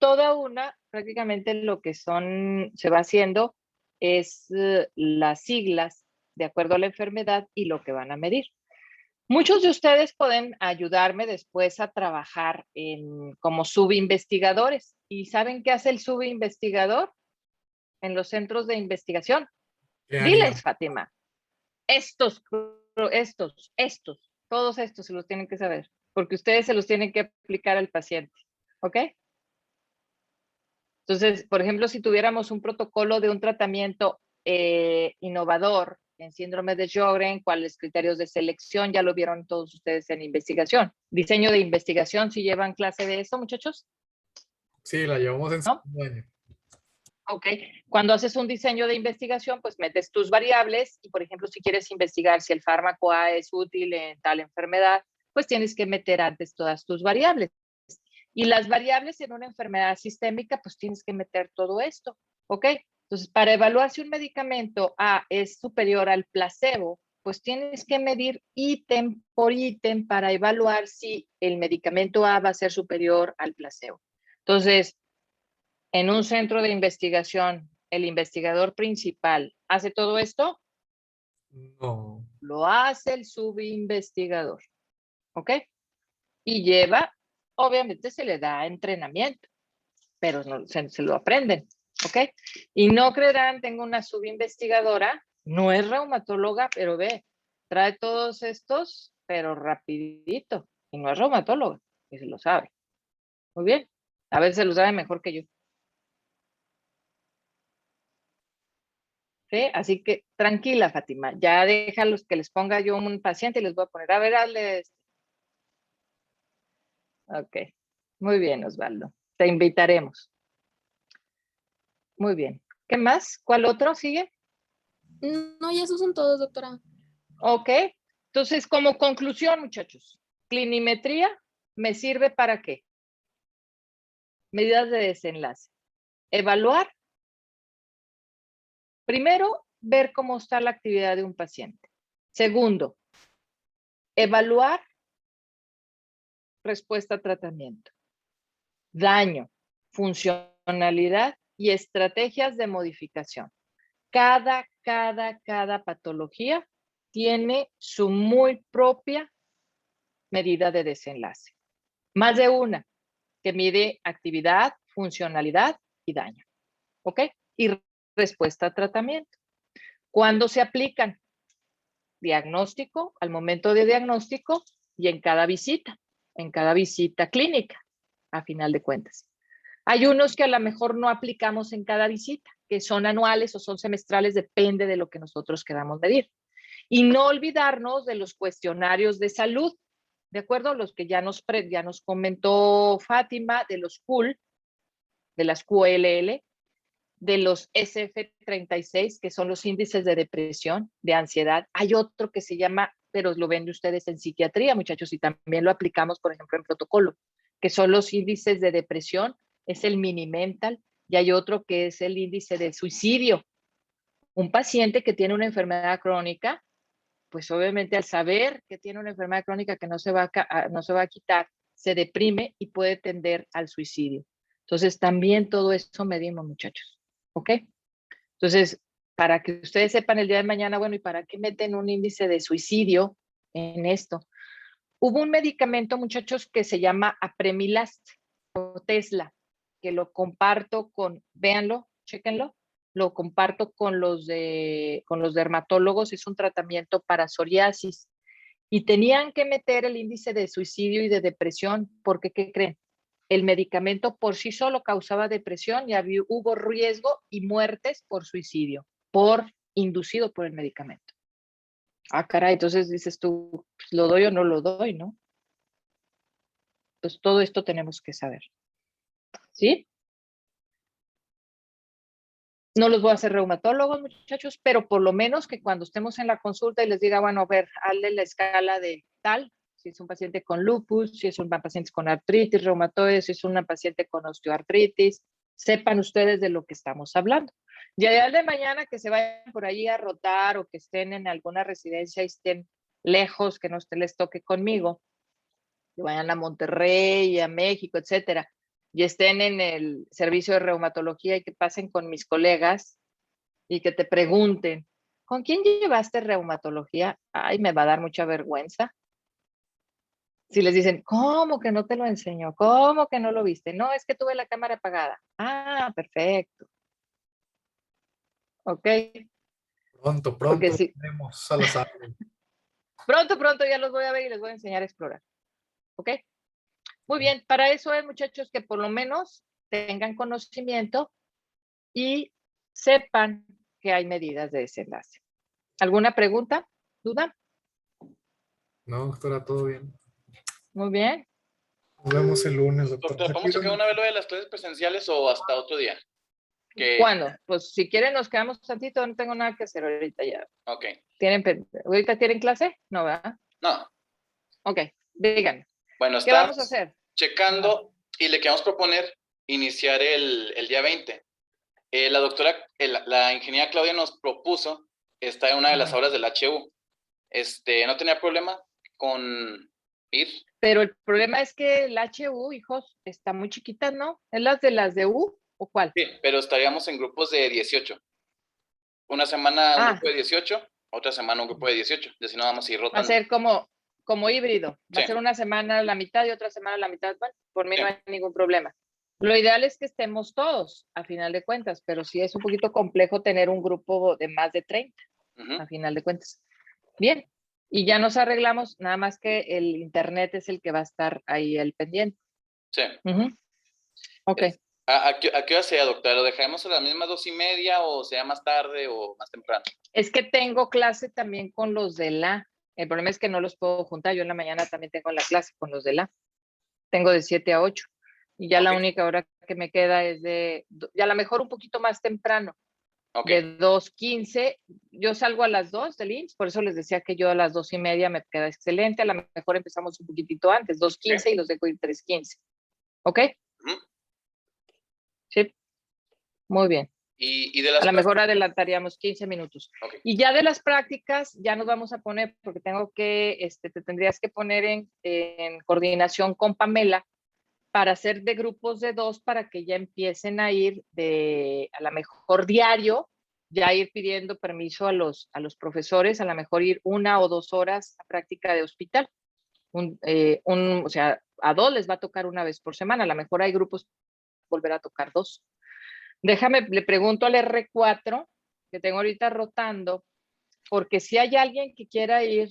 Toda una, prácticamente lo que se va haciendo es las siglas de acuerdo a la enfermedad y lo que van a medir. Muchos de ustedes pueden ayudarme después a trabajar como subinvestigadores. ¿Y saben qué hace el subinvestigador en los centros de investigación? Diles, Fátima. Todos estos se los tienen que saber, porque ustedes se los tienen que aplicar al paciente, ¿ok? Entonces, por ejemplo, si tuviéramos un protocolo de un tratamiento innovador en síndrome de Sjögren, ¿cuáles criterios de selección? Ya lo vieron todos ustedes en investigación. Diseño de investigación, ¿sí llevan clase de eso, muchachos? Sí, la llevamos en segundo año. Ok, cuando haces un diseño de investigación, pues metes tus variables y, por ejemplo, si quieres investigar si el fármaco A es útil en tal enfermedad, pues tienes que meter antes todas tus variables. Y las variables en una enfermedad sistémica, pues tienes que meter todo esto, ¿ok? Entonces, para evaluar si un medicamento A es superior al placebo, pues tienes que medir ítem por ítem para evaluar si el medicamento A va a ser superior al placebo. Entonces, en un centro de investigación, ¿el investigador principal hace todo esto? No. Lo hace el subinvestigador, ¿ok? Y lleva, obviamente se le da entrenamiento, pero no, se lo aprenden, ¿ok? Y no creerán, tengo una subinvestigadora, no es reumatóloga, pero ve, trae todos estos, pero rapidito, y no es reumatóloga, y se lo sabe. Muy bien, a veces se lo sabe mejor que yo. ¿Sí? Así que tranquila, Fátima, ya déjalos que les ponga yo un paciente y les voy a poner, a ver, hazle este. Ok, muy bien, Osvaldo, te invitaremos. Muy bien, ¿qué más? ¿Cuál otro sigue? No, ya esos son todos, doctora. Ok, entonces como conclusión, muchachos, clinimetría me sirve ¿para qué? Medidas de desenlace. Evaluar. Primero, ver cómo está la actividad de un paciente. Segundo, evaluar respuesta a tratamiento. Daño, funcionalidad y estrategias de modificación. Cada patología tiene su muy propia medida de desenlace. Más de una que mide actividad, funcionalidad y daño. ¿Ok? Y respuesta a tratamiento. ¿Cuándo se aplican? Diagnóstico, al momento de diagnóstico y en cada visita clínica, a final de cuentas. Hay unos que a lo mejor no aplicamos en cada visita, que son anuales o son semestrales, depende de lo que nosotros queramos medir. Y no olvidarnos de los cuestionarios de salud, ¿de acuerdo? Los que ya nos comentó Fátima, de los QUL, de las QLL, de los SF36, que son los índices de depresión, de ansiedad. Hay otro que se llama, pero lo ven ustedes en psiquiatría, muchachos, y también lo aplicamos, por ejemplo, en protocolo, que son los índices de depresión, es el Mini-Mental, y hay otro que es el índice de suicidio. Un paciente que tiene una enfermedad crónica, pues obviamente al saber que tiene una enfermedad crónica que no se va a quitar, se deprime y puede tender al suicidio. Entonces, también todo eso medimos, muchachos. ¿Ok? Entonces, para que ustedes sepan el día de mañana, bueno, ¿y para qué meten un índice de suicidio en esto? Hubo un medicamento, muchachos, que se llama Apremilast o Tesla, que lo comparto véanlo, chéquenlo. lo comparto con los dermatólogos, es un tratamiento para psoriasis. Y tenían que meter el índice de suicidio y de depresión, porque, ¿qué creen? El medicamento por sí solo causaba depresión y hubo riesgo y muertes por suicidio, inducido por el medicamento. Ah, caray, entonces dices tú, pues, ¿lo doy o no lo doy, no? Pues todo esto tenemos que saber. ¿Sí? No los voy a hacer reumatólogos, muchachos, pero por lo menos que cuando estemos en la consulta y les diga, bueno, a ver, hazle la escala de tal, si es un paciente con lupus, si es un paciente con artritis reumatoide, si es una paciente con osteoartritis, sepan ustedes de lo que estamos hablando. Y allá de mañana que se vayan por ahí a rotar o que estén en alguna residencia y estén lejos, que no les toque conmigo, que vayan a Monterrey, a México, etcétera, y estén en el servicio de reumatología y que pasen con mis colegas y que te pregunten, ¿con quién llevaste reumatología? Ay, me va a dar mucha vergüenza. Si les dicen, ¿cómo que no te lo enseñó? ¿Cómo que no lo viste? No, es que tuve la cámara apagada. Ah, perfecto. Ok. Pronto, Porque pronto sí, tenemos a los árboles. pronto ya los voy a ver y les voy a enseñar a explorar. ¿Ok? Muy bien, para eso es, muchachos, que por lo menos tengan conocimiento y sepan que hay medidas de desenlace. ¿Alguna pregunta? ¿Duda? No, doctora, todo bien. Muy bien. Nos vemos el lunes, doctor. Doctor, ¿podemos checar una vez lo de las clases presenciales o hasta otro día? ¿Cuándo? Pues si quieren nos quedamos tantito, no tengo nada que hacer ahorita ya. Ok. ¿Ahorita tienen clase? No, ¿verdad? No. Ok, díganme. Bueno, ¿Qué vamos a hacer? Checando y le queremos proponer iniciar el día 20. La doctora, la ingeniera Claudia nos propuso estar en una de las aulas del HU. No tenía problema con ir. Pero el problema es que el HU, hijos, está muy chiquita, ¿no? ¿Es las de U o cuál? Sí, pero estaríamos en grupos de 18. Una semana un grupo de 18, otra semana un grupo de 18. Y así no vamos a ir rotando. Va a ser como híbrido. Va a Sí. ser una semana la mitad y otra semana la mitad. Bueno, por mí Sí. no hay ningún problema. Lo ideal es que estemos todos, a final de cuentas, pero sí es un poquito complejo tener un grupo de más de 30, a final de cuentas. Bien, y ya nos arreglamos, nada más que el internet es el que va a estar ahí al pendiente. Sí. Ok. ¿A qué hora sea, doctora? ¿Lo dejaremos a las mismas 2:30 o sea más tarde o más temprano? Es que tengo clase también con los de la. El problema es que no los puedo juntar. Yo en la mañana también tengo la clase con los de la. Tengo de 7 a 8. Y ya la única hora que me queda es y a lo mejor un poquito más temprano. De 2:15. Yo salgo a las 2 del IMSS, por eso les decía que yo a las 2:30 me queda excelente. A lo mejor empezamos un poquitito antes, 2:15 y los dejo ir 3:15. ¿Ok? Sí. Muy bien. Y de las a lo mejor adelantaríamos 15 minutos. Okay. Y ya de las prácticas, ya nos vamos a poner, porque te tendrías que poner en coordinación con Pamela para hacer de grupos de 2 para que ya empiecen a ir a lo mejor diario, ya ir pidiendo permiso a los profesores, a lo mejor ir 1 o 2 horas a práctica de hospital. O sea, a 2 les va a tocar una vez por semana, a lo mejor hay grupos volver a tocar 2. Déjame, le pregunto al R4, que tengo ahorita rotando, porque si hay alguien que quiera ir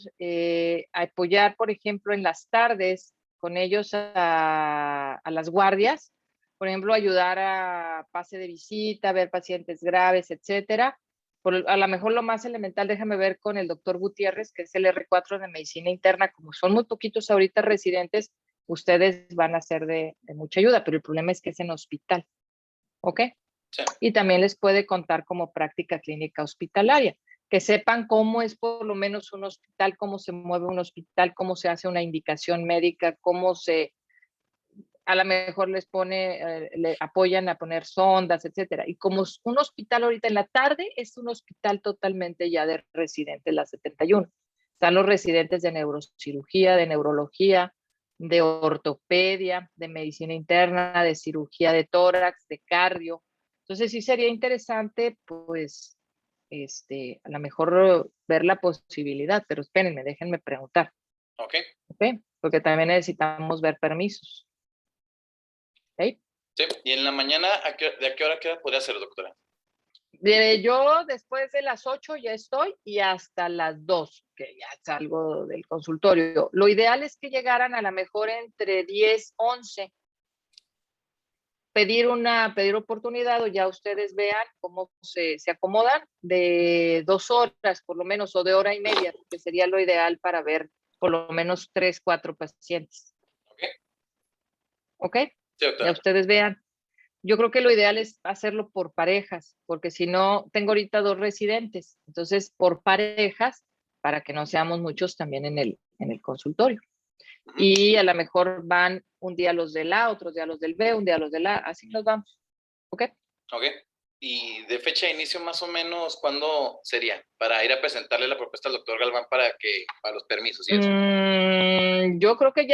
a apoyar, por ejemplo, en las tardes con ellos a las guardias, por ejemplo, ayudar a pase de visita, ver pacientes graves, etcétera. A lo mejor lo más elemental, déjame ver con el doctor Gutiérrez, que es el R4 de medicina interna, como son muy poquitos ahorita residentes, ustedes van a ser de mucha ayuda, pero el problema es que es en hospital, ¿ok? Sí. Y también les puede contar como práctica clínica hospitalaria, que sepan cómo es por lo menos un hospital, cómo se mueve un hospital, cómo se hace una indicación médica, a lo mejor le apoyan a poner sondas, etcétera. Y como un hospital ahorita en la tarde es un hospital totalmente ya de residentes, la 71. Están los residentes de neurocirugía, de neurología, de ortopedia, de medicina interna, de cirugía de tórax, de cardio. Entonces sí sería interesante, pues, a lo mejor ver la posibilidad, pero espérenme, déjenme preguntar. Ok. Porque también necesitamos ver permisos. ¿Okay? Sí, y en la mañana, ¿de a qué hora podría ser, doctora? Yo después de las 8 ya estoy y hasta las 2, que ya salgo del consultorio. Lo ideal es que llegaran a lo mejor entre 10, 11. Pedir oportunidad o ya ustedes vean cómo se acomodan de 2 horas por lo menos o de hora y media, que sería lo ideal para ver por lo menos 3, 4 pacientes. ¿Ok? Sí, doctora. Ya ustedes vean. Yo creo que lo ideal es hacerlo por parejas, porque si no, tengo ahorita 2 residentes, entonces por parejas, para que no seamos muchos también en el consultorio. Y a lo mejor van un día los del A, otros días los del B, un día los del A, así nos vamos. ¿Ok? Ok. ¿Y de fecha de inicio más o menos cuándo sería? Para ir a presentarle la propuesta al doctor Galván para los permisos y eso. Yo creo que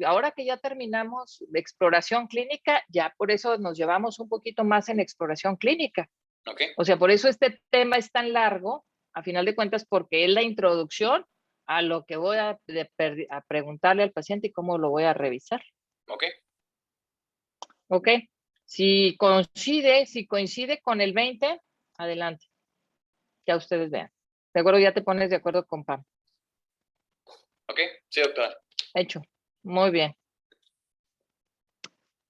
ahora que ya terminamos de exploración clínica, ya por eso nos llevamos un poquito más en exploración clínica. Ok. O sea, por eso este tema es tan largo, a final de cuentas, porque es la introducción a lo que voy a preguntarle al paciente y cómo lo voy a revisar. Ok. Ok. Si coincide con el 20, adelante. Ya ustedes vean. De acuerdo, ya te pones de acuerdo con Pam. Ok, sí, doctora. Hecho. Muy bien.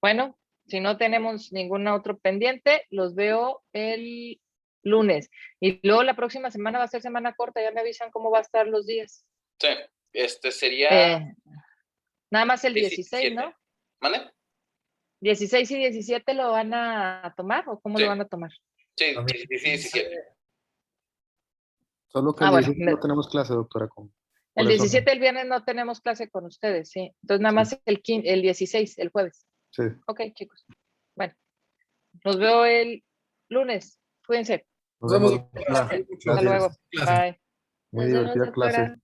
Bueno, si no tenemos ningún otro pendiente, los veo el lunes. Y luego la próxima semana va a ser semana corta, ya me avisan cómo va a estar los días. Sí, sería... Nada más el 16, 17. ¿no? ¿Mande? 16 y 17 lo van a tomar o cómo Sí. lo van a tomar. Sí, 17. Solo que el Bueno, 17 no tenemos clase, doctora. El 17 el viernes no tenemos clase con ustedes, sí. Entonces nada más el 16, el jueves. Sí. Ok, chicos. Bueno, nos veo el lunes. Cuídense. Nos vemos. Doctora. Hasta luego. Clase. Bye. Muy Nos vemos, divertida clase. doctora.